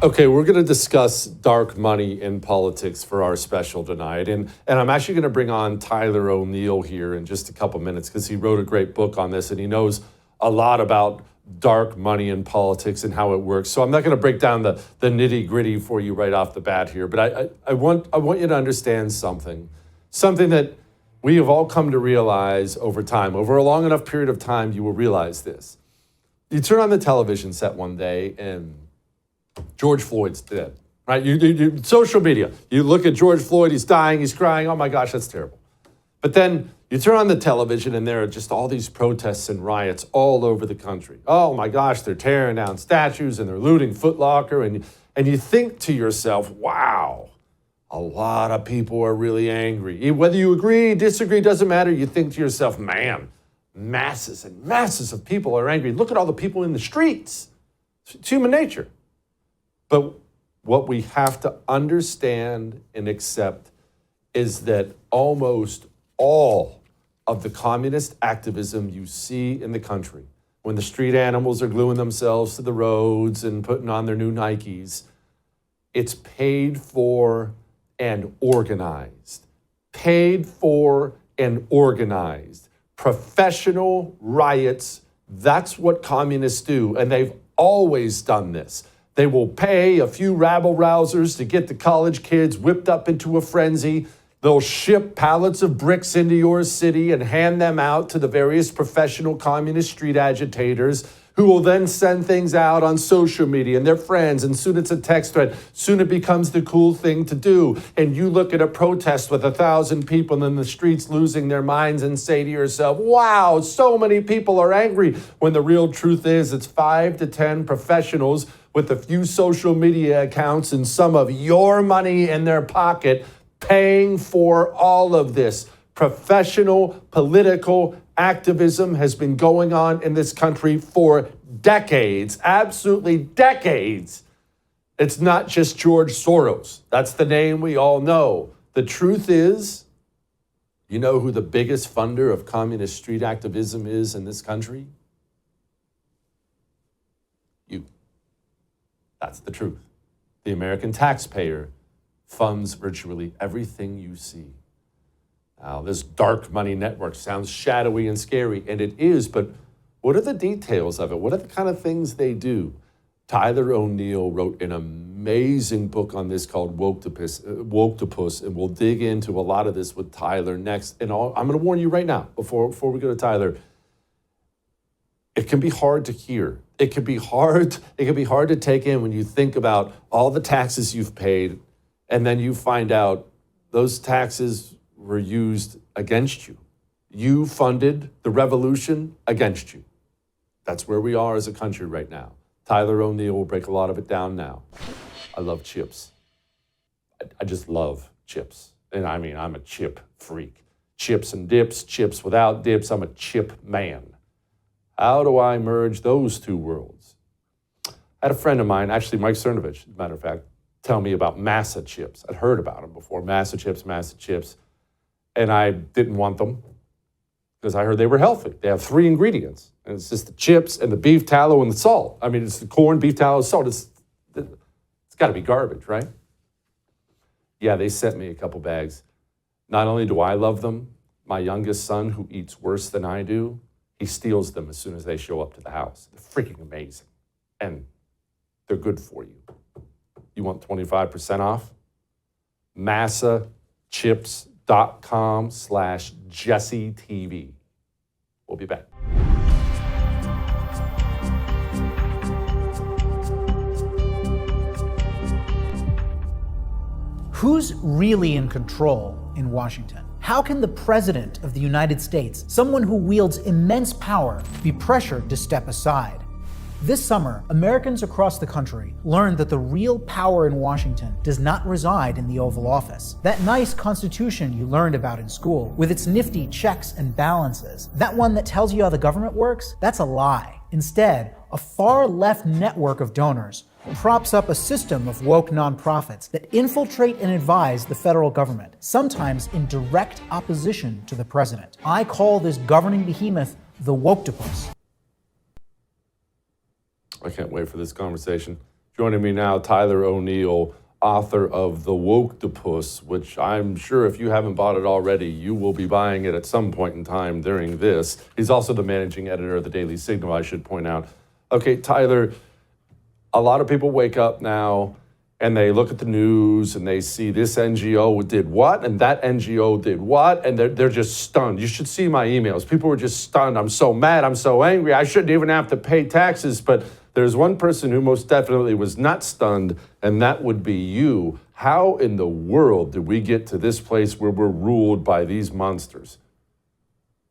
Okay, we're going to discuss dark money in politics for our special tonight. And I'm actually going to bring on Tyler O'Neill here in just a couple minutes because he wrote a great book on this and he knows a lot about dark money in politics and how it works. So I'm not going to break down the nitty gritty for you right off the bat here, but I want you to understand something that we have all come to realize over time. Over a long enough period of time, you will realize this. You turn on the television set one day and George Floyd's dead, right? You social media, you look at George Floyd, he's dying, he's crying, oh my gosh, that's terrible. But then you turn on the television and there are just all these protests and riots all over the country. Oh my gosh, they're tearing down statues and they're looting Foot Locker. And you think to yourself, wow, a lot of people are really angry. Whether you agree, disagree, doesn't matter. You think to yourself, man, masses and masses of people are angry. Look at all the people in the streets. It's human nature. But what we have to understand and accept is that almost all of the communist activism you see in the country, when the street animals are gluing themselves to the roads and putting on their new Nikes, it's paid for and organized. Paid for and organized. Professional riots, that's what communists do, and they've always done this. They will pay a few rabble-rousers to get the college kids whipped up into a frenzy. They'll ship pallets of bricks into your city and hand them out to the various professional communist street agitators who will then send things out on social media and their friends, and soon it's a text thread. Soon it becomes the cool thing to do. And you look at a protest with 1,000 people in the streets losing their minds and say to yourself, wow, so many people are angry, when the real truth is it's 5 to 10 professionals with a few social media accounts and some of your money in their pocket paying for all of this. Professional political activism has been going on in this country for decades, absolutely decades. It's not just George Soros. That's the name we all know. The truth is, you know who the biggest funder of communist street activism is in this country? You. That's the truth. The American taxpayer funds virtually everything you see. Now, this dark money network sounds shadowy and scary, and it is, but what are the details of it? What are the kind of things they do? Tyler O'Neill wrote an amazing book on this called Woktopus, and we'll dig into a lot of this with Tyler next. And I'm going to warn you right now, before we go to Tyler, it can be hard to hear. It can be hard to take in when you think about all the taxes you've paid, and then you find out those taxes were used against you. You funded the revolution against you. That's where we are as a country right now. Tyler O'Neill will break a lot of it down now. I love chips. I just love chips. And I mean, I'm a chip freak. Chips and dips, chips without dips. I'm a chip man. How do I merge those two worlds? I had a friend of mine, actually Mike Cernovich, as a matter of fact, tell me about Massa chips. I'd heard about them before, Massa chips. And I didn't want them because I heard they were healthy. They have 3 ingredients. And it's just the chips and the beef tallow and the salt. I mean, it's the corn, beef tallow, salt. It's got to be garbage, right? Yeah, they sent me a couple bags. Not only do I love them, my youngest son, who eats worse than I do, he steals them as soon as they show up to the house. They're freaking amazing. And they're good for you. You want 25% off? massachips.com/JesseTV. We'll be back. Who's really in control in Washington? How can the President of the United States, someone who wields immense power, be pressured to step aside? This summer, Americans across the country learned that the real power in Washington does not reside in the Oval Office. That nice Constitution you learned about in school, with its nifty checks and balances, that one that tells you how the government works, that's a lie. Instead, a far-left network of donors props up a system of woke nonprofits that infiltrate and advise the federal government, sometimes in direct opposition to the president. I call this governing behemoth the Woktopus. I can't wait for this conversation. Joining me now, Tyler O'Neill, author of The Woke-topus, which I'm sure if you haven't bought it already, you will be buying it at some point in time during this. He's also the managing editor of the Daily Signal, I should point out. Okay, Tyler, a lot of people wake up now and they look at the news and they see this NGO did what and that NGO did what, and they're just stunned. You should see my emails. People were just stunned. I'm so mad. I'm so angry. I shouldn't even have to pay taxes. But there's one person who most definitely was not stunned, and that would be you. How in the world did we get to this place where we're ruled by these monsters?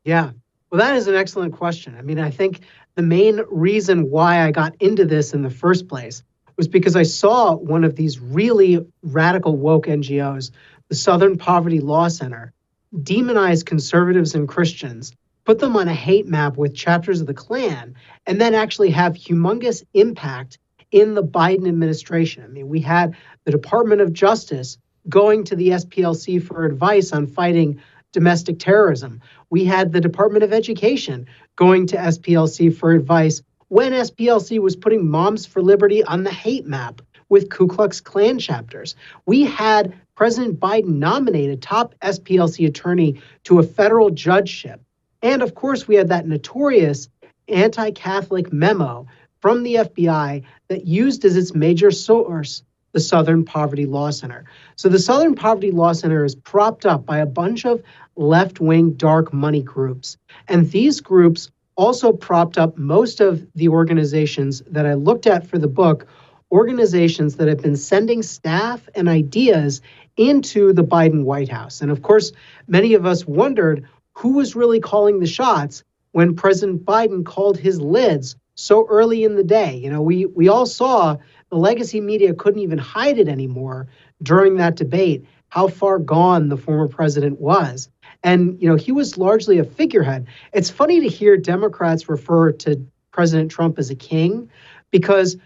Yeah, well, that is an excellent question. I mean, I think the main reason why I got into this in the first place was because I saw one of these really radical woke NGOs, the Southern Poverty Law Center, demonize conservatives and Christians, put them on a hate map with chapters of the Klan, and then actually have humongous impact in the Biden administration. I mean, we had the Department of Justice going to the SPLC for advice on fighting domestic terrorism. We had the Department of Education going to SPLC for advice when SPLC was putting Moms for Liberty on the hate map with Ku Klux Klan chapters. We had President Biden nominate a top SPLC attorney to a federal judgeship. And of course, we had that notorious anti-Catholic memo from the FBI that used as its major source the Southern Poverty Law Center. So the Southern Poverty Law Center is propped up by a bunch of left-wing dark money groups. And these groups also propped up most of the organizations that I looked at for the book, organizations that have been sending staff and ideas into the Biden White House. And of course, many of us wondered who was really calling the shots when President Biden called his lids so early in the day. You know, we all saw the legacy media couldn't even hide it anymore during that debate, how far gone the former president was. And, you know, he was largely a figurehead. It's funny to hear Democrats refer to President Trump as a king, because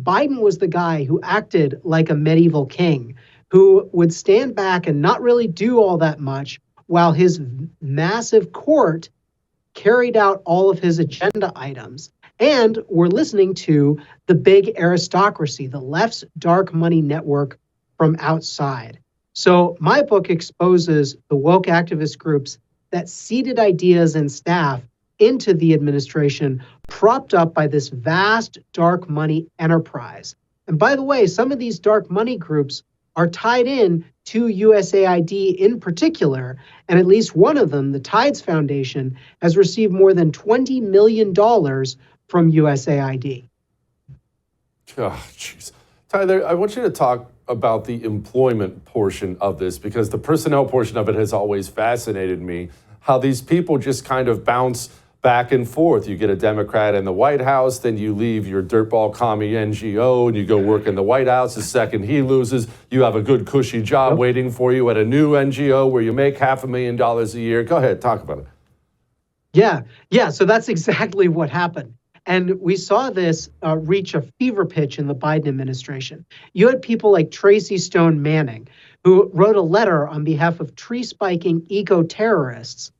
Biden was the guy who acted like a medieval king, who would stand back and not really do all that much while his massive court carried out all of his agenda items. And we're listening to the big aristocracy, the left's dark money network from outside. So my book exposes the woke activist groups that seeded ideas and staff into the administration, propped up by this vast dark money enterprise. And by the way, some of these dark money groups are tied in to USAID in particular, and at least one of them, the Tides Foundation, has received more than $20 million from USAID. Oh, jeez. Tyler, I want you to talk about the employment portion of this, because the personnel portion of it has always fascinated me, how these people just kind of bounce back and forth. You get a Democrat in the White House, then you leave your dirtball commie NGO and you go work in the White House. The second he loses, you have a good cushy job waiting for you at a new NGO where you make $500,000 a year. Go ahead, talk about it. Yeah. So that's exactly what happened. And we saw this reach a fever pitch in the Biden administration. You had people like Tracy Stone Manning, who wrote a letter on behalf of tree-spiking eco-terrorists,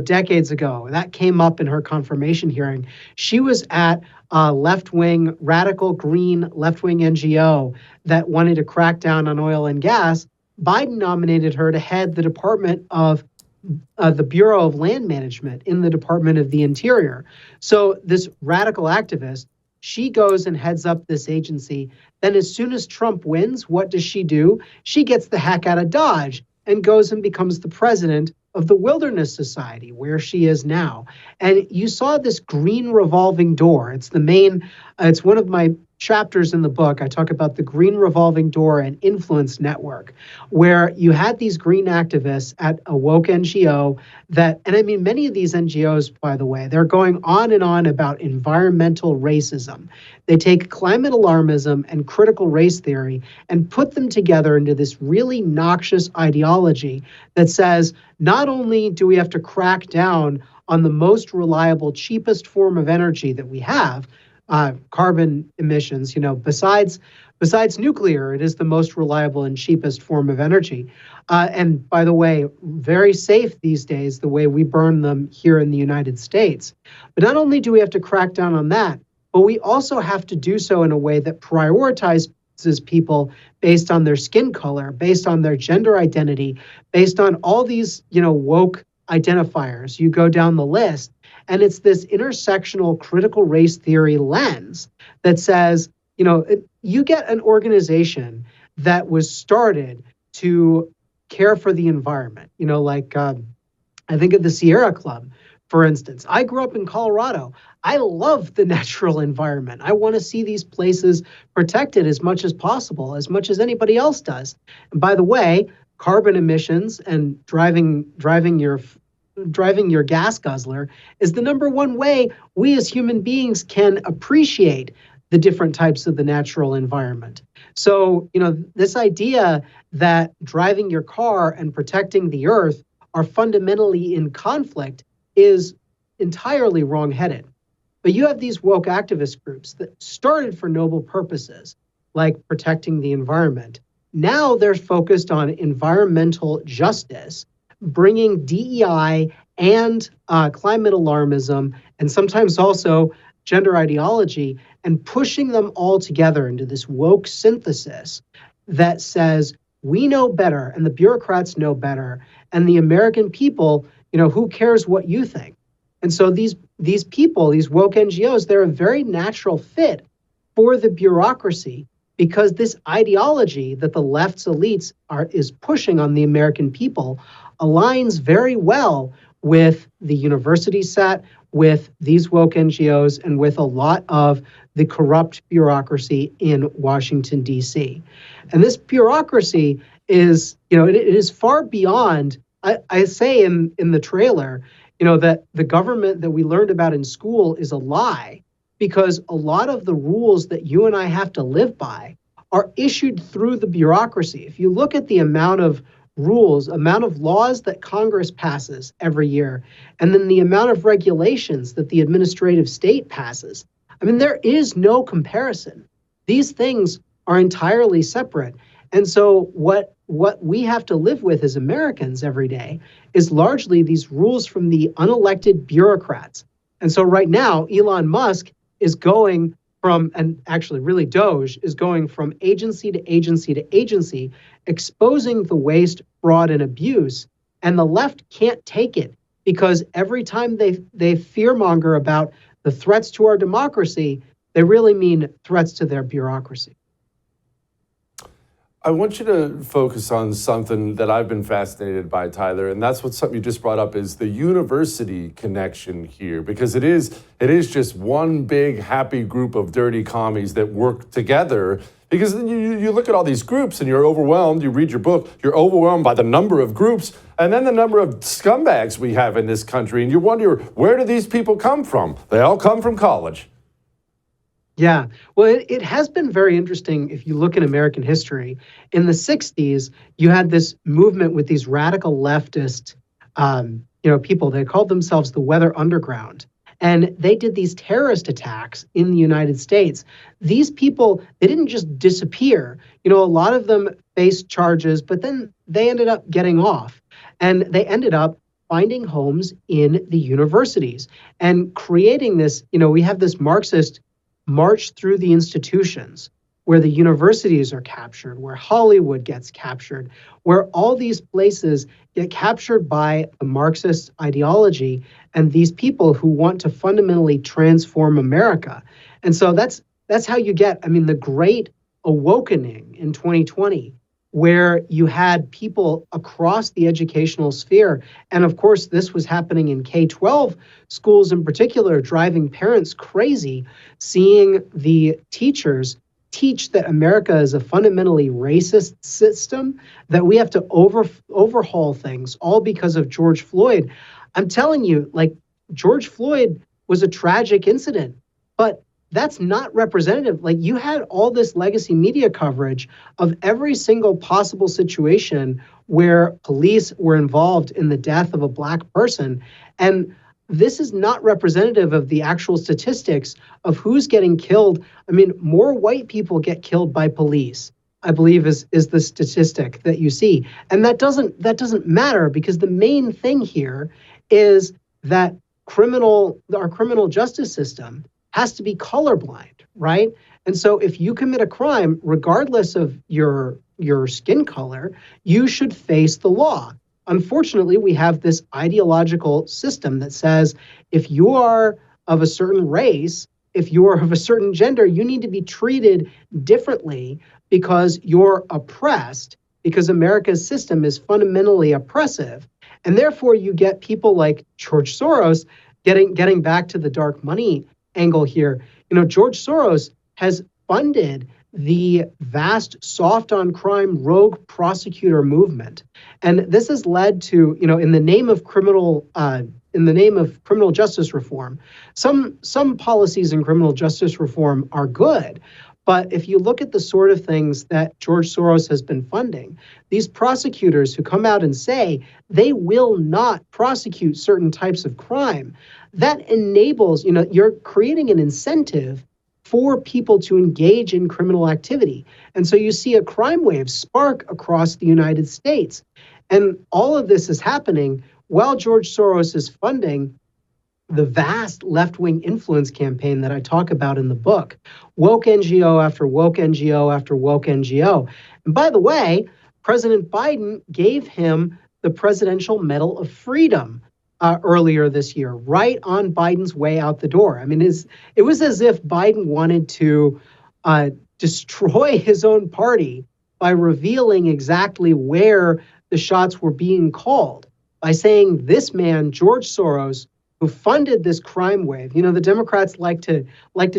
decades ago. That came up in her confirmation hearing. She was at a left-wing, radical green left-wing NGO that wanted to crack down on oil and gas. Biden nominated her to head the Department of the Bureau of Land Management in the Department of the Interior. So this radical activist, she goes and heads up this agency. Then as soon as Trump wins, what does she do? She gets the heck out of Dodge and goes and becomes the president of the Wilderness Society, where she is now. And you saw this green revolving door. It's it's one of my chapters in the book. I talk about the green revolving door and influence network, where you had these green activists at a woke NGO many of these NGOs, by the way, they're going on and on about environmental racism. They take climate alarmism and critical race theory and put them together into this really noxious ideology that says, not only do we have to crack down on the most reliable, cheapest form of energy that we have, carbon emissions, besides nuclear, it is the most reliable and cheapest form of energy. And by the way, very safe these days, the way we burn them here in the United States. But not only do we have to crack down on that, but we also have to do so in a way that prioritizes people based on their skin color, based on their gender identity, based on all these, woke identifiers. You go down the list, and it's this intersectional critical race theory lens that says, you get an organization that was started to care for the environment, I think of the Sierra Club, for instance. I grew up in Colorado. I love the natural environment. I want to see these places protected as much as possible, as much as anybody else does. And by the way, carbon emissions and driving your gas guzzler is the number one way we as human beings can appreciate the different types of the natural environment. So, this idea that driving your car and protecting the earth are fundamentally in conflict is entirely wrong-headed. But you have these woke activist groups that started for noble purposes, like protecting the environment. Now they're focused on environmental justice, bringing DEI and climate alarmism, and sometimes also gender ideology, and pushing them all together into this woke synthesis that says, we know better, and the bureaucrats know better, and the American people, who cares what you think? And so these people, these woke NGOs, they're a very natural fit for the bureaucracy, because this ideology that the left's elites is pushing on the American people aligns very well with the university set, with these woke NGOs, and with a lot of the corrupt bureaucracy in Washington, D.C. And this bureaucracy is, it is far beyond, I say in the trailer, that the government that we learned about in school is a lie, because a lot of the rules that you and I have to live by are issued through the bureaucracy. If you look at the amount of laws that Congress passes every year, and then the amount of regulations that the administrative state passes, there is no comparison. These things are entirely separate. And so what we have to live with as Americans every day is largely these rules from the unelected bureaucrats. And so right now, Elon Musk is going from, and actually really Doge, is going from agency to agency to agency, exposing the waste, fraud, and abuse. And the left can't take it, because every time they fearmonger about the threats to our democracy, they really mean threats to their bureaucracy. I want you to focus on something that I've been fascinated by, Tyler, and that's something you just brought up, is the university connection here, because it is just one big happy group of dirty commies that work together. Because you look at all these groups and you're overwhelmed. You read your book, you're overwhelmed by the number of groups and then the number of scumbags we have in this country, and you wonder, where do these people come from? They all come from college. Yeah, well, it has been very interesting if you look in American history. In the 60s, you had this movement with these radical leftist people. They called themselves the Weather Underground. And they did these terrorist attacks in the United States. These people, they didn't just disappear. A lot of them faced charges, but then they ended up getting off. And they ended up finding homes in the universities and creating this, we have this Marxist march through the institutions, where the universities are captured, where Hollywood gets captured, where all these places get captured by the Marxist ideology and these people who want to fundamentally transform America. And so that's how you get, the great awakening in 2020, where you had people across the educational sphere. And of course, this was happening in K-12 schools in particular, driving parents crazy, seeing the teachers teach that America is a fundamentally racist system, that we have to overhaul things, all because of George Floyd. I'm telling you, George Floyd was a tragic incident, but that's not representative. You had all this legacy media coverage of every single possible situation where police were involved in the death of a Black person. And this is not representative of the actual statistics of who's getting killed. More white people get killed by police, I believe, is the statistic that you see. And that doesn't matter, because the main thing here is that our criminal justice system has to be colorblind, right? And so if you commit a crime, regardless of your skin color, you should face the law. Unfortunately, we have this ideological system that says if you are of a certain race, if you are of a certain gender, you need to be treated differently because you're oppressed, because America's system is fundamentally oppressive. And therefore, you get people like George Soros getting back to the dark money angle here. George Soros has funded the vast soft on crime rogue prosecutor movement. And this has led to, in the name of criminal justice reform, some policies in criminal justice reform are good. But if you look at the sort of things that George Soros has been funding, these prosecutors who come out and say they will not prosecute certain types of crime, that enables, you're creating an incentive for people to engage in criminal activity. And so you see a crime wave spark across the United States. And all of this is happening while George Soros is funding the vast left-wing influence campaign that I talk about in the book. Woke NGO after woke NGO after woke NGO. And by the way, President Biden gave him the Presidential Medal of Freedom earlier this year, right on Biden's way out the door. I mean, it was as if Biden wanted to destroy his own party by revealing exactly where the shots were being called, by saying this man, George Soros, who funded this crime wave. The Democrats like to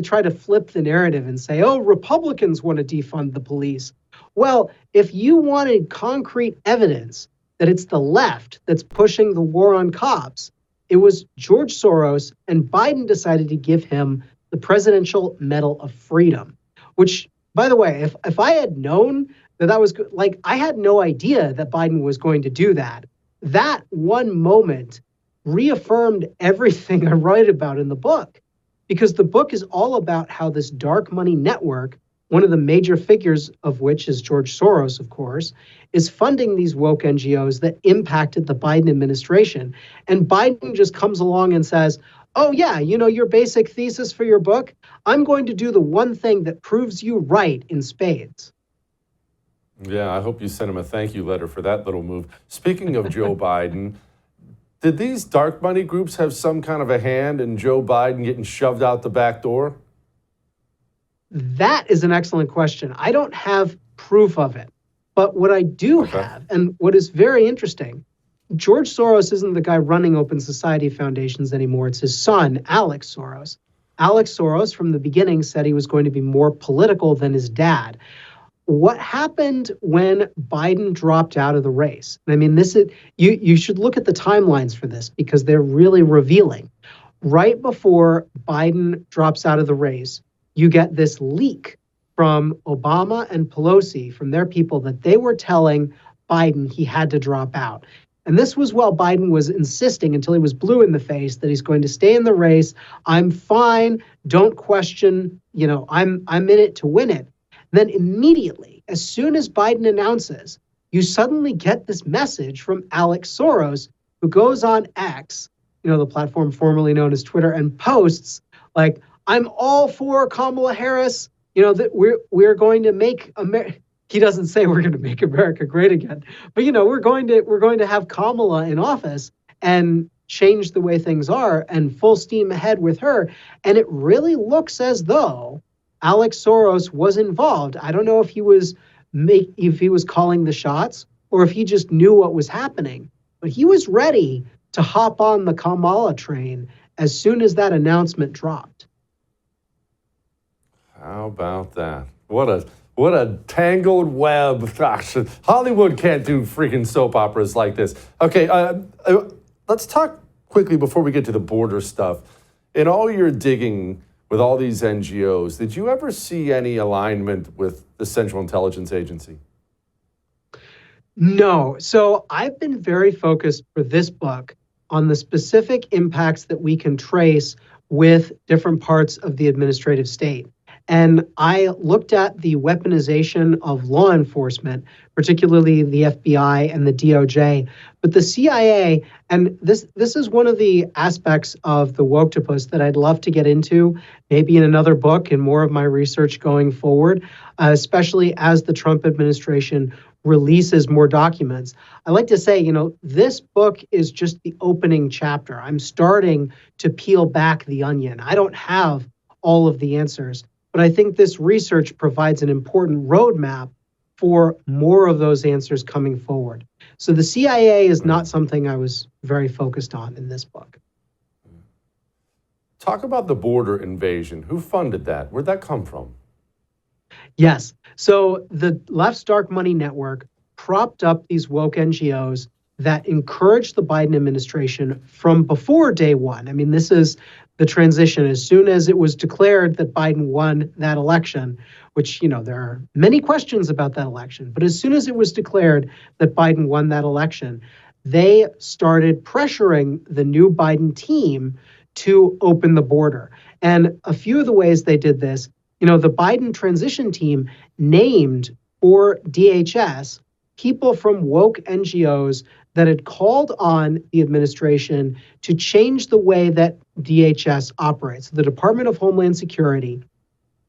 try to flip the narrative and say, oh, Republicans want to defund the police. Well, if you wanted concrete evidence that it's the left that's pushing the war on cops, it was George Soros, and Biden decided to give him the Presidential Medal of Freedom, which, by the way, if I had known that was I had no idea that Biden was going to do that. That one moment reaffirmed everything I write about in the book, because the book is all about how this dark money network, one of the major figures of which is George Soros, of course, is funding these woke NGOs that impacted the Biden administration. And Biden just comes along and says, oh yeah, your basic thesis for your book, I'm going to do the one thing that proves you right in spades. Yeah, I hope you sent him a thank you letter for that little move. Speaking of Joe Biden, did these dark money groups have some kind of a hand in Joe Biden getting shoved out the back door? That is an excellent question. I don't have proof of it. But what I do have, and what is very interesting, George Soros isn't the guy running Open Society Foundations anymore. It's his son, Alex Soros. Alex Soros, from the beginning, said he was going to be more political than his dad. What happened when Biden dropped out of the race? I mean, you should look at the timelines for this because they're really revealing. Right before Biden drops out of the race, you get this leak from Obama and Pelosi, from their people, that they were telling Biden he had to drop out. And this was while Biden was insisting, until he was blue in the face, that he's going to stay in the race. I'm fine. Don't question. I'm in it to win it. Then immediately, as soon as Biden announces, you suddenly get this message from Alex Soros, who goes on X, the platform formerly known as Twitter, and posts like, I'm all for Kamala Harris, that we're going to make America. He doesn't say we're going to make America great again, but we're going to have Kamala in office and change the way things are, and full steam ahead with her. And it really looks as though Alex Soros was involved. I don't know if he was calling the shots or if he just knew what was happening, but he was ready to hop on the Kamala train as soon as that announcement dropped. How about that? What a tangled web. Gosh, Hollywood can't do freaking soap operas like this. Okay, let's talk quickly before we get to the border stuff. In all your digging with all these NGOs, did you ever see any alignment with the Central Intelligence Agency? No. So I've been very focused for this book on the specific impacts that we can trace with different parts of the administrative state. And I looked at the weaponization of law enforcement, particularly the FBI and the DOJ. But the CIA, and this is one of the aspects of the woktopus that I'd love to get into, maybe in another book and more of my research going forward, especially as the Trump administration releases more documents. I like to say, this book is just the opening chapter. I'm starting to peel back the onion. I don't have all of the answers, but I think this research provides an important roadmap for more of those answers coming forward. So the CIA is not something I was very focused on in this book. Talk about the border invasion. Who funded that? Where'd that come from? Yes. So the left's dark money network propped up these woke NGOs that encouraged the Biden administration from before day one. I mean, this is the transition. As soon as it was declared that Biden won that election, which, there are many questions about that election, but as soon as it was declared that Biden won that election, they started pressuring the new Biden team to open the border. And a few of the ways they did this, the Biden transition team named for DHS people from woke NGOs that had called on the administration to change the way that DHS operates. The Department of Homeland Security,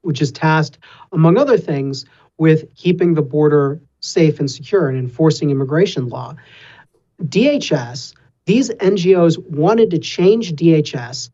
which is tasked, among other things, with keeping the border safe and secure and enforcing immigration law. DHS, these NGOs wanted to change DHS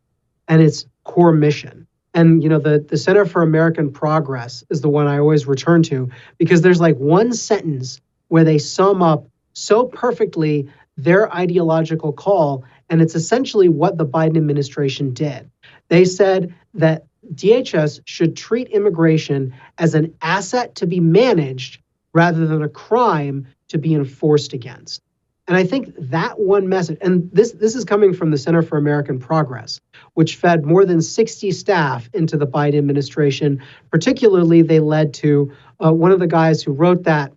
and its core mission. And, the Center for American Progress is the one I always return to, because there's like one sentence where they sum up so perfectly their ideological call, and it's essentially what the Biden administration did. They said that DHS should treat immigration as an asset to be managed rather than a crime to be enforced against. And I think that one message, and this is coming from the Center for American Progress, which fed more than 60 staff into the Biden administration. Particularly, they led to one of the guys who wrote that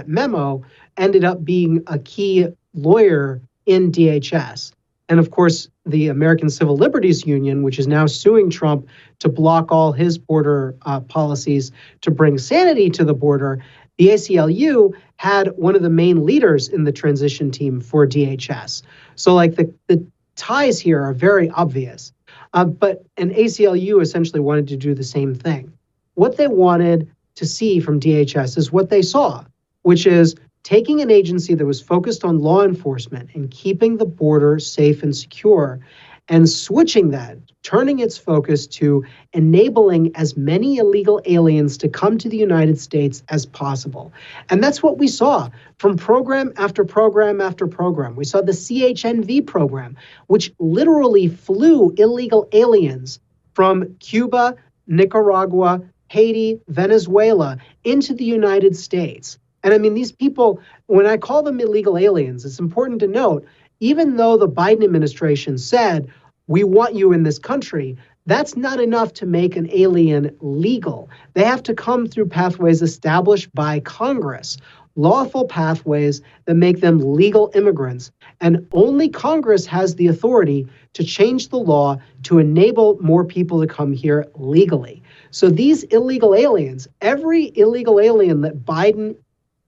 memo ended up being a key lawyer in DHS. And of course, the American Civil Liberties Union, which is now suing Trump to block all his border policies to bring sanity to the border, the ACLU had one of the main leaders in the transition team for DHS. So the ties here are very obvious. But an ACLU essentially wanted to do the same thing. What they wanted to see from DHS is what they saw, which is taking an agency that was focused on law enforcement and keeping the border safe and secure, and switching that, turning its focus to enabling as many illegal aliens to come to the United States as possible. And that's what we saw from program after program after program. We saw the CHNV program, which literally flew illegal aliens from Cuba, Nicaragua, Haiti, Venezuela into the United States. And I mean, these people, when I call them illegal aliens, it's important to note, even though the Biden administration said, we want you in this country, that's not enough to make an alien legal. They have to come through pathways established by Congress, lawful pathways that make them legal immigrants. And only Congress has the authority to change the law to enable more people to come here legally. So these illegal aliens, every illegal alien that Biden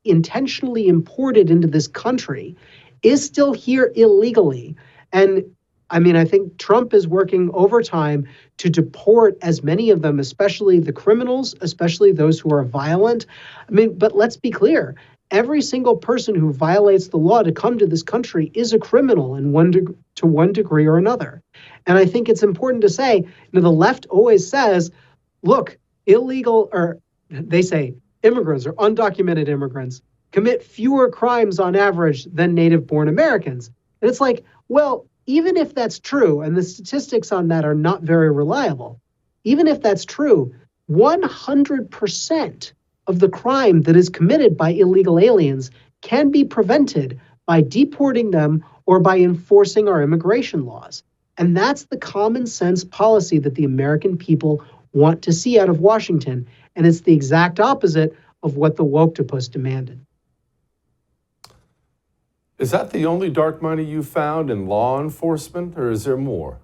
intentionally imported into this country is still here illegally. And I mean, I think Trump is working overtime to deport as many of them, especially the criminals, especially those who are violent. I mean, but let's be clear. Every single person who violates the law to come to this country is a criminal to one degree or another. And I think it's important to say, the left always says, look, they say immigrants or undocumented immigrants commit fewer crimes on average than native-born Americans. And it's like, well, even if that's true, and the statistics on that are not very reliable, even if that's true, 100% of the crime that is committed by illegal aliens can be prevented by deporting them or by enforcing our immigration laws. And that's the common sense policy that the American people want to see out of Washington. And it's the exact opposite of what the woktopus demanded. Is that the only dark money you found in law enforcement, or is there more?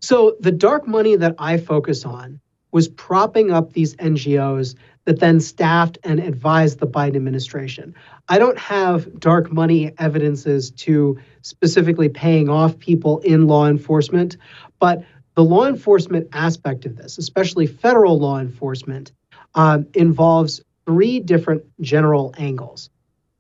So the dark money that I focus on was propping up these NGOs that then staffed and advised the Biden administration. I don't have dark money evidences to specifically paying off people in law enforcement, but the law enforcement aspect of this, especially federal law enforcement, involves three different general angles.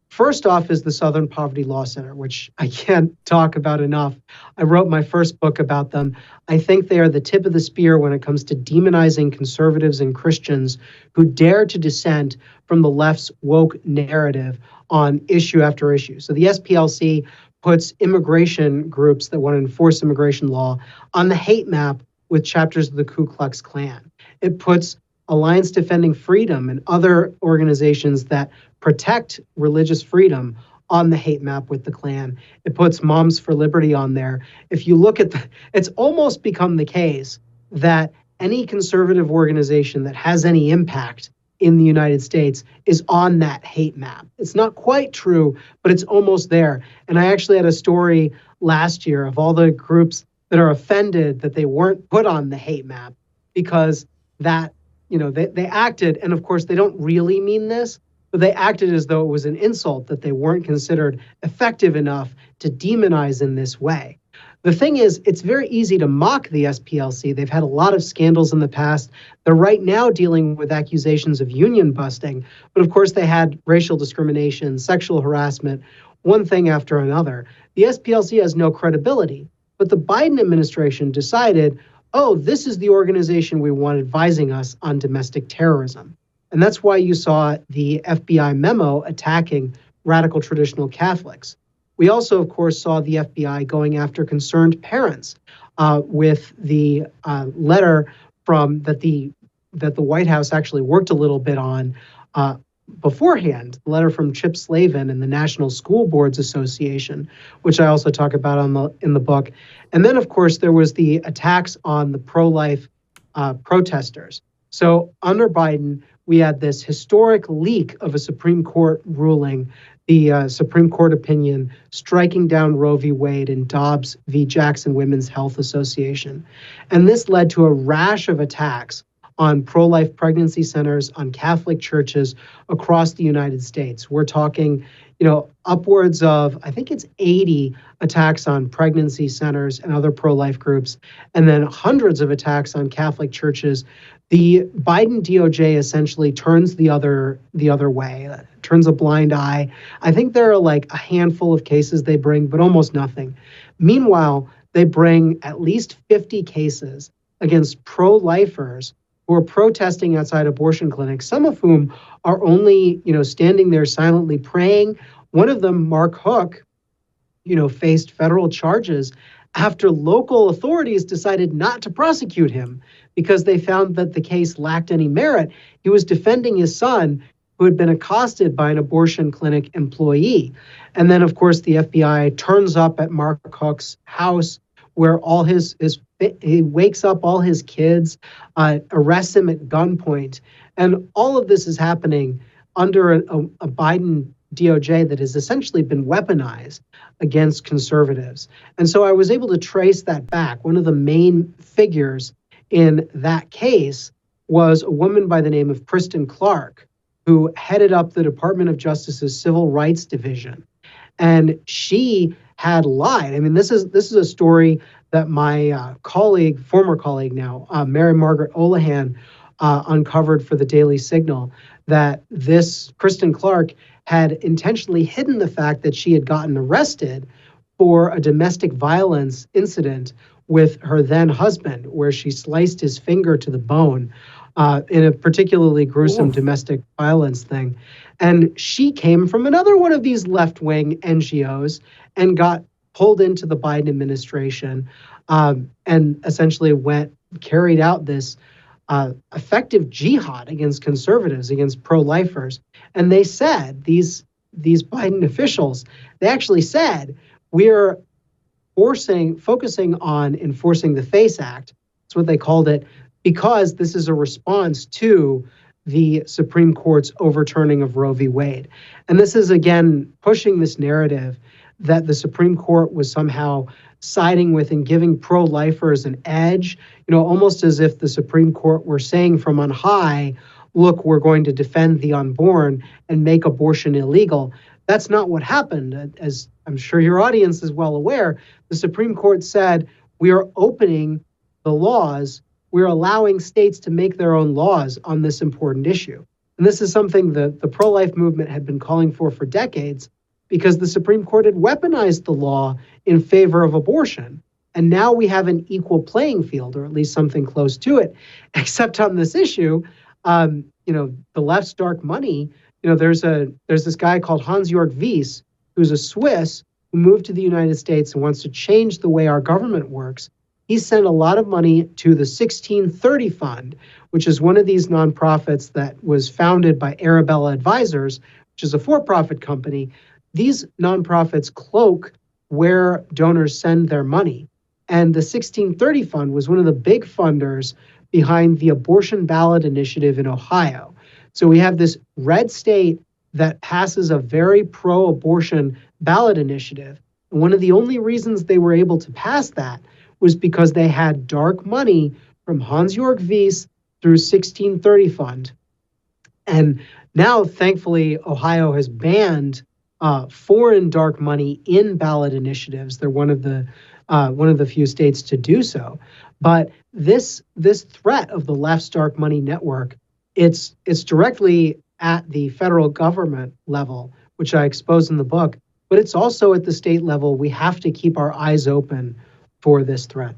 First off is the Southern Poverty Law Center, which I can't talk about enough. I wrote my first book about them. I think they are the tip of the spear when it comes to demonizing conservatives and Christians who dare to dissent from the left's woke narrative on issue after issue. So the SPLC puts immigration groups that want to enforce immigration law on the hate map with chapters of the Ku Klux Klan. It puts Alliance Defending Freedom and other organizations that protect religious freedom on the hate map with the Klan. It puts Moms for Liberty on there. If you look at it's almost become the case that any conservative organization that has any impact in the United States is on that hate map. It's not quite true, but it's almost there. And I actually had a story last year of all the groups that are offended that they weren't put on the hate map because that, they acted, and of course they don't really mean this, but they acted as though it was an insult that they weren't considered effective enough to demonize in this way. The thing is, it's very easy to mock the SPLC. They've had a lot of scandals in the past. They're right now dealing with accusations of union busting, but of course they had racial discrimination, sexual harassment, one thing after another. The SPLC has no credibility, but the Biden administration decided, oh, this is the organization we want advising us on domestic terrorism. And that's why you saw the FBI memo attacking radical traditional Catholics. We also, of course, saw the FBI going after concerned parents with the letter from that the White House actually worked a little bit on beforehand, the letter from Chip Slavin and the National School Boards Association, which I also talk about in the book. And then, of course, there was the attacks on the pro-life protesters. So under Biden, we had this historic leak of a Supreme Court ruling, the Supreme Court opinion striking down Roe v. Wade and Dobbs v. Jackson Women's Health Association. And this led to a rash of attacks on pro-life pregnancy centers, on Catholic churches across the United States. We're talking, upwards of, I think it's 80 attacks on pregnancy centers and other pro-life groups, and then hundreds of attacks on Catholic churches. The Biden DOJ essentially turns the other way, turns a blind eye. I think there are like a handful of cases they bring, but almost nothing. Meanwhile, they bring at least 50 cases against pro-lifers who are protesting outside abortion clinics, some of whom are only, standing there silently praying. One of them, Mark Hook, faced federal charges after local authorities decided not to prosecute him because they found that the case lacked any merit. He was defending his son who had been accosted by an abortion clinic employee. And then, of course, the FBI turns up at Mark Hook's house where he wakes up all his kids, arrests him at gunpoint. And all of this is happening under a Biden DOJ that has essentially been weaponized against conservatives. And so I was able to trace that back. One of the main figures in that case was a woman by the name of Kristen Clark, who headed up the Department of Justice's Civil Rights Division. And she had lied. I mean, this is a story that my former colleague now, Mary Margaret Olahan, uncovered for the Daily Signal, that this Kristen Clark had intentionally hidden the fact that she had gotten arrested for a domestic violence incident with her then husband, where she sliced his finger to the bone in a particularly gruesome domestic violence thing. And she came from another one of these left-wing NGOs and got pulled into the Biden administration and essentially carried out this effective jihad against conservatives, against pro-lifers. And they said, these Biden officials, they actually said, we're focusing on enforcing the FACE Act. That's what they called it, because this is a response to the Supreme Court's overturning of Roe v. Wade. And this is, again, pushing this narrative that the Supreme Court was somehow siding with and giving pro-lifers an edge, almost as if the Supreme Court were saying from on high, look, we're going to defend the unborn and make abortion illegal. That's not what happened. As I'm sure your audience is well aware, the Supreme Court said, we are opening the laws. We're allowing states to make their own laws on this important issue. And this is something that the pro-life movement had been calling for decades, because the Supreme Court had weaponized the law in favor of abortion. And now we have an equal playing field, or at least something close to it, except on this issue, the left's dark money. There's this guy called Hans-Jörg Wyss, who's a Swiss who moved to the United States and wants to change the way our government works. He sent a lot of money to the 1630 Fund, which is one of these nonprofits that was founded by Arabella Advisors, which is a for-profit company. These nonprofits cloak where donors send their money. And the 1630 Fund was one of the big funders behind the abortion ballot initiative in Ohio. So we have this red state that passes a very pro-abortion ballot initiative. And one of the only reasons they were able to pass that was because they had dark money from Hans-Jörg Wyss through 1630 Fund. And now, thankfully, Ohio has banned foreign dark money in ballot initiatives. They're one of the few states to do so. But this threat of the left's dark money network, it's directly at the federal government level, which I expose in the book, but it's also at the state level. We have to keep our eyes open for this threat.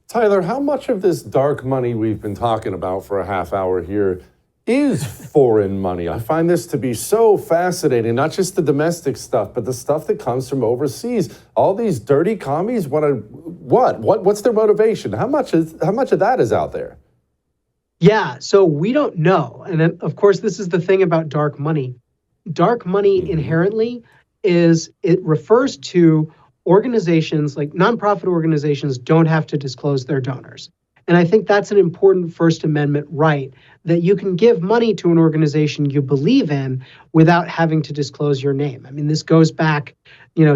Tyler, how much of this dark money we've been talking about for a half hour here is foreign money? I find this to be so fascinating, not just the domestic stuff, but the stuff that comes from overseas. All these dirty commies what's their motivation? How much of that is out there? Yeah, so we don't know. And then, of course, this is the thing about dark money. Dark money inherently it refers to organizations, like nonprofit organizations don't have to disclose their donors. And I think that's an important First Amendment right, that you can give money to an organization you believe in without having to disclose your name. I mean, this goes back,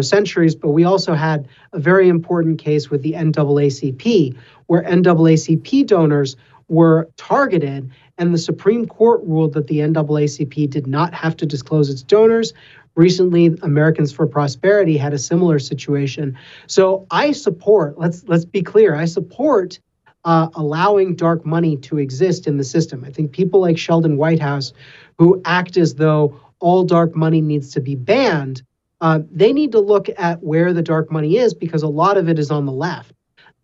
centuries, but we also had a very important case with the NAACP, where NAACP donors were targeted, and the Supreme Court ruled that the NAACP did not have to disclose its donors. Recently, Americans for Prosperity had a similar situation. So I support, let's be clear, I support allowing dark money to exist in the system. I think people like Sheldon Whitehouse, who act as though all dark money needs to be banned, they need to look at where the dark money is, because a lot of it is on the left.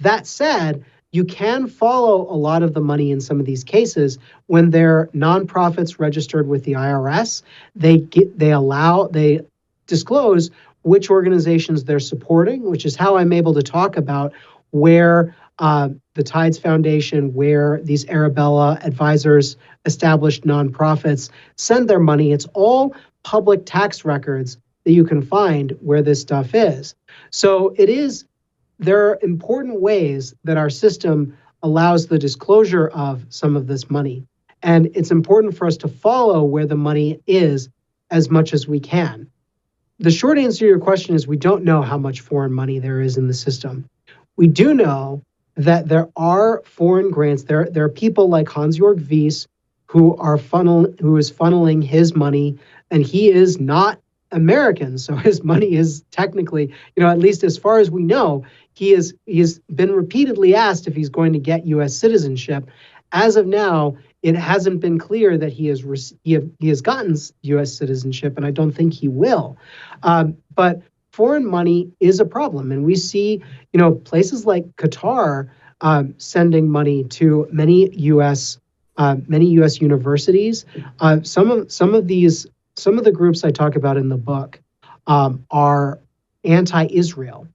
That said, you can follow a lot of the money in some of these cases when they're nonprofits registered with the IRS. They disclose which organizations they're supporting, which is how I'm able to talk about where the Tides Foundation, where these Arabella Advisors established nonprofits send their money. It's all public tax records that you can find where this stuff is. So there are important ways that our system allows the disclosure of some of this money. And it's important for us to follow where the money is as much as we can. The short answer to your question is we don't know how much foreign money there is in the system. We do know that there are foreign grants. There are people like Hans-Jörg Wyss who is funneling his money, and he is not American, so his money is technically, at least as far as we know, he has been repeatedly asked if he's going to get U.S. citizenship. As of now, it hasn't been clear that he has gotten U.S. citizenship, and I don't think he will. But foreign money is a problem, and we see, places like Qatar sending money to many U.S. universities. Some of the groups I talk about in the book are anti-Israel.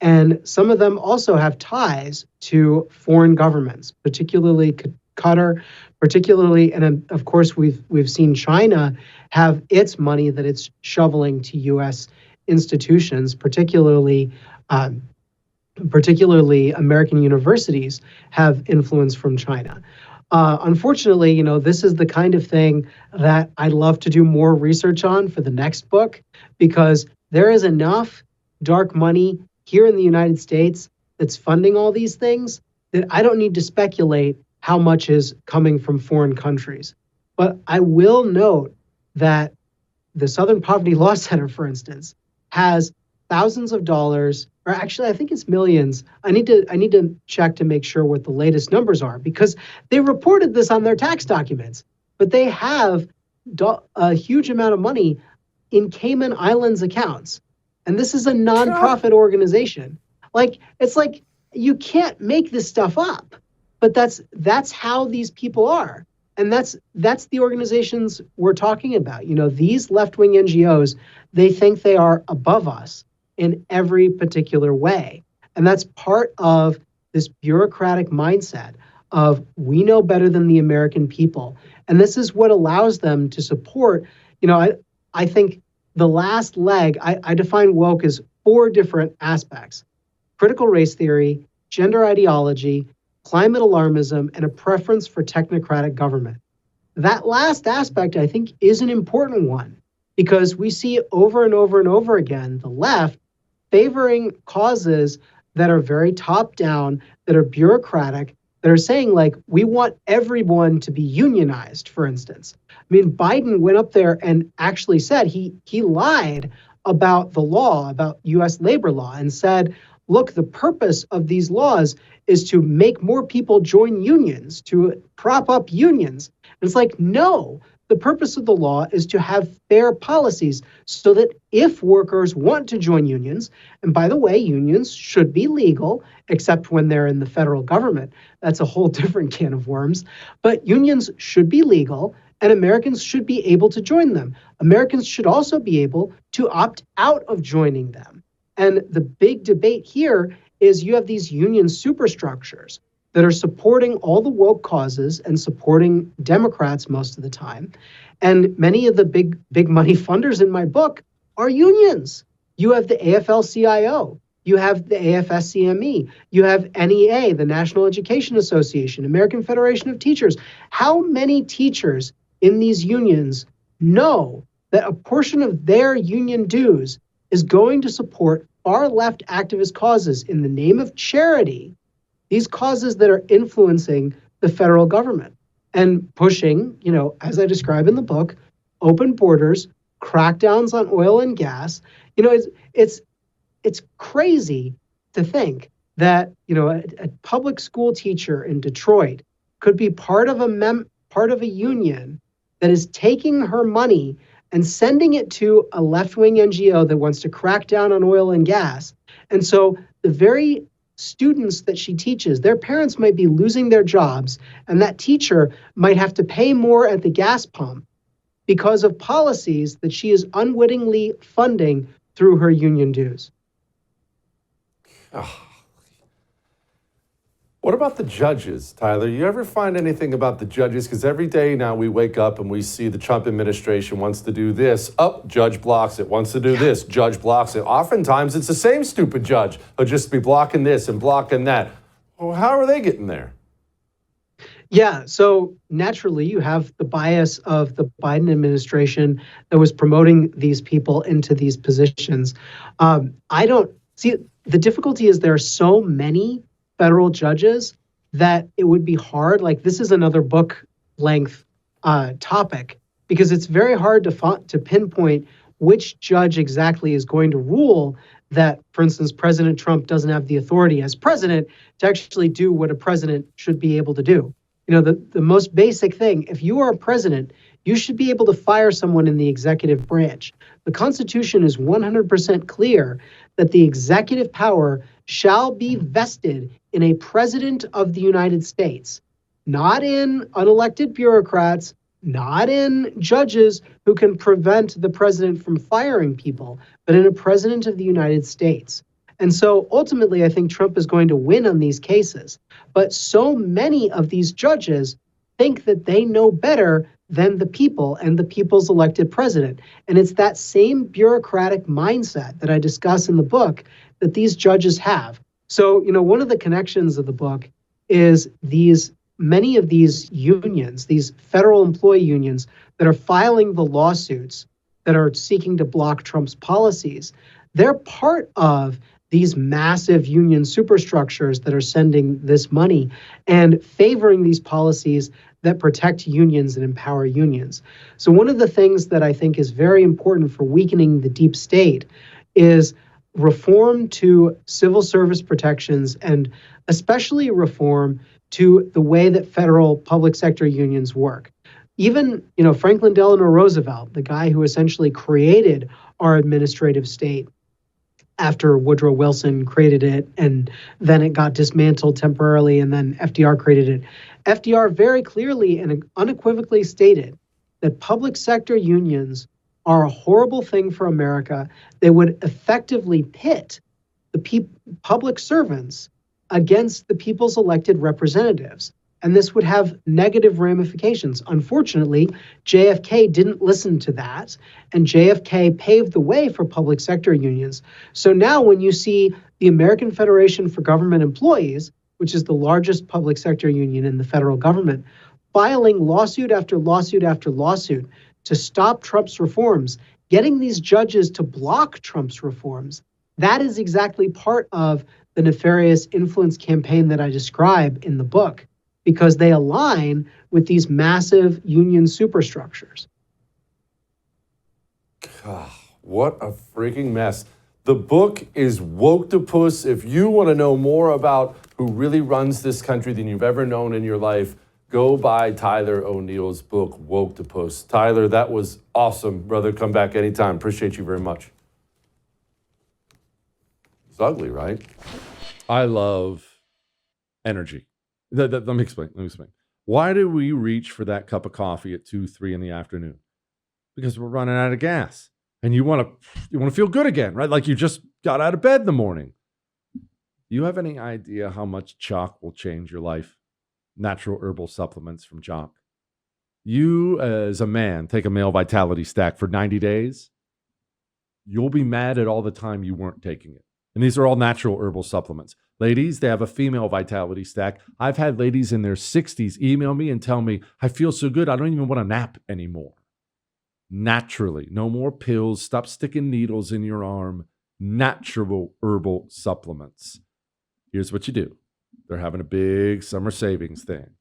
And some of them also have ties to foreign governments, particularly Qatar, and of course we've seen China have its money that it's shoveling to U.S. institutions, particularly American universities have influence from China. Unfortunately, this is the kind of thing that I'd love to do more research on for the next book, because there is enough dark money here in the United States that's funding all these things that I don't need to speculate how much is coming from foreign countries. But I will note that the Southern Poverty Law Center, for instance, has thousands of dollars, or actually I think it's millions. I need to check to make sure what the latest numbers are, because they reported this on their tax documents. But they have a huge amount of money in Cayman Islands accounts. And this is a nonprofit organization. It's like you can't make this stuff up. But that's how these people are. And that's the organizations we're talking about. These left-wing NGOs, they think they are above us in every particular way. And that's part of this bureaucratic mindset of we know better than the American people. And this is what allows them to support, I think the last leg, I define woke as 4 different aspects: critical race theory, gender ideology, climate alarmism, and a preference for technocratic government. That last aspect, I think, is an important one, because we see over and over and over again the left favoring causes that are very top-down, that are bureaucratic, that are saying, we want everyone to be unionized, for instance. I mean, Biden went up there and actually said he lied about the law, about U.S. labor law, and said, look, the purpose of these laws is to make more people join unions, to prop up unions. And it's like, no, the purpose of the law is to have fair policies so that if workers want to join unions, and by the way, unions should be legal, except when they're in the federal government. That's a whole different can of worms. But unions should be legal, and Americans should be able to join them. Americans should also be able to opt out of joining them. And the big debate here is you have these union superstructures that are supporting all the woke causes and supporting Democrats most of the time. And many of the big money funders in my book are unions. You have the AFL-CIO, you have the AFSCME, you have NEA, the National Education Association, American Federation of Teachers. How many teachers in these unions know that a portion of their union dues is going to support far-left activist causes in the name of charity, these causes that are influencing the federal government and pushing, as I describe in the book, open borders, crackdowns on oil and gas. It's crazy to think that, a public school teacher in Detroit could be part of a union that is taking her money and sending it to a left-wing NGO that wants to crack down on oil and gas. And so the very students that she teaches, their parents might be losing their jobs, and that teacher might have to pay more at the gas pump because of policies that she is unwittingly funding through her union dues. Oh. What about the judges, Tyler? You ever find anything about the judges? Because every day now we wake up and we see the Trump administration wants to do this. Oh, judge blocks it. Wants to do this. Judge blocks it. Oftentimes it's the same stupid judge who'll just be blocking this and blocking that. Well, how are they getting there? Yeah, so naturally you have the bias of the Biden administration that was promoting these people into these positions. I don't see, the difficulty is there are so many federal judges that it would be hard. This is another book length topic, because it's very hard to pinpoint which judge exactly is going to rule that, for instance, President Trump doesn't have the authority as president to actually do what a president should be able to do. The most basic thing, if you are a president, you should be able to fire someone in the executive branch. The Constitution is 100% clear that the executive power shall be vested in a president of the United States, not in unelected bureaucrats, not in judges who can prevent the president from firing people, but in a president of the United States. And so ultimately, I think Trump is going to win on these cases. But so many of these judges think that they know better than the people and the people's elected president. And it's that same bureaucratic mindset that I discuss in the book that these judges have. So, one of the connections of the book is these many of these unions, these federal employee unions that are filing the lawsuits that are seeking to block Trump's policies, they're part of these massive union superstructures that are sending this money and favoring these policies that protect unions and empower unions. So one of the things that I think is very important for weakening the deep state is reform to civil service protections, and especially reform to the way that federal public sector unions work. Even, Franklin Delano Roosevelt, the guy who essentially created our administrative state after Woodrow Wilson created it, and then it got dismantled temporarily, and then FDR created it. FDR very clearly and unequivocally stated that public sector unions are a horrible thing for America. They would effectively pit the public servants against the people's elected representatives. And this would have negative ramifications. Unfortunately, JFK didn't listen to that, and JFK paved the way for public sector unions. So now when you see the American Federation for Government Employees, which is the largest public sector union in the federal government, filing lawsuit after lawsuit after lawsuit to stop Trump's reforms, getting these judges to block Trump's reforms, that is exactly part of the nefarious influence campaign that I describe in the book, because they align with these massive union superstructures. God, what a freaking mess. The book is Woke-to-Puss. If you want to know more about who really runs this country than you've ever known in your life, go buy Tyler O'Neill's book, Woke-to-Puss. Tyler, that was awesome. Brother, come back anytime. Appreciate you very much. It's ugly, right? I love energy. Let me explain. Why do we reach for that cup of coffee at 2, 3 in the afternoon? Because we're running out of gas. And you want to feel good again, right? Like you just got out of bed in the morning. Do you have any idea how much chalk will change your life? Natural herbal supplements from chalk. You, as a man, take a male vitality stack for 90 days. You'll be mad at all the time you weren't taking it. And these are all natural herbal supplements. Ladies, they have a female vitality stack. I've had ladies in their 60s email me and tell me, I feel so good, I don't even want to nap anymore. Naturally, no more pills. Stop sticking needles in your arm. Natural herbal supplements. Here's what you do. They're having a big summer savings thing.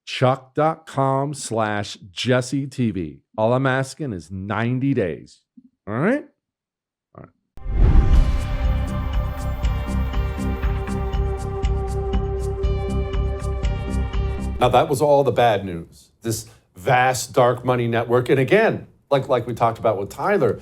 Chuck.com/JesseTV. All I'm asking is 90 days. All right? Now, that was all the bad news. This vast dark money network. And again, like we talked about with Tyler,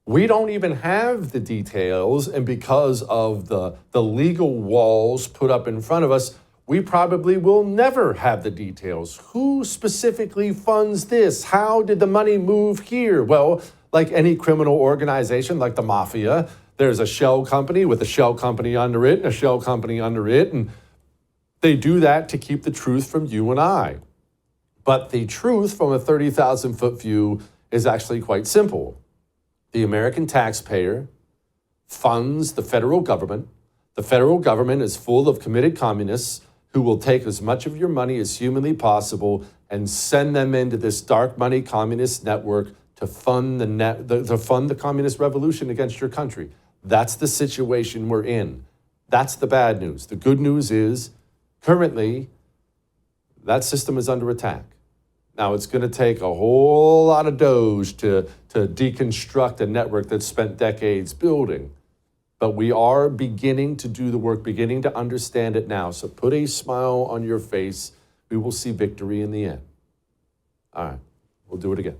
we don't even have the details. And because of the legal walls put up in front of us, we probably will never have the details. Who specifically funds this? How did the money move here? Well, like any criminal organization, like the mafia, there's a shell company with a shell company under it and a shell company under it. And they do that to keep the truth from you and I. But the truth from a 30,000-foot view is actually quite simple. The American taxpayer funds the federal government. The federal government is full of committed communists who will take as much of your money as humanly possible and send them into this dark money communist network to fund the communist revolution against your country. That's the situation we're in. That's the bad news. The good news is, currently, that system is under attack. Now, it's going to take a whole lot of Doge to deconstruct a network that's spent decades building. But we are beginning to do the work, beginning to understand it now. So put a smile on your face. We will see victory in the end. All right, we'll do it again.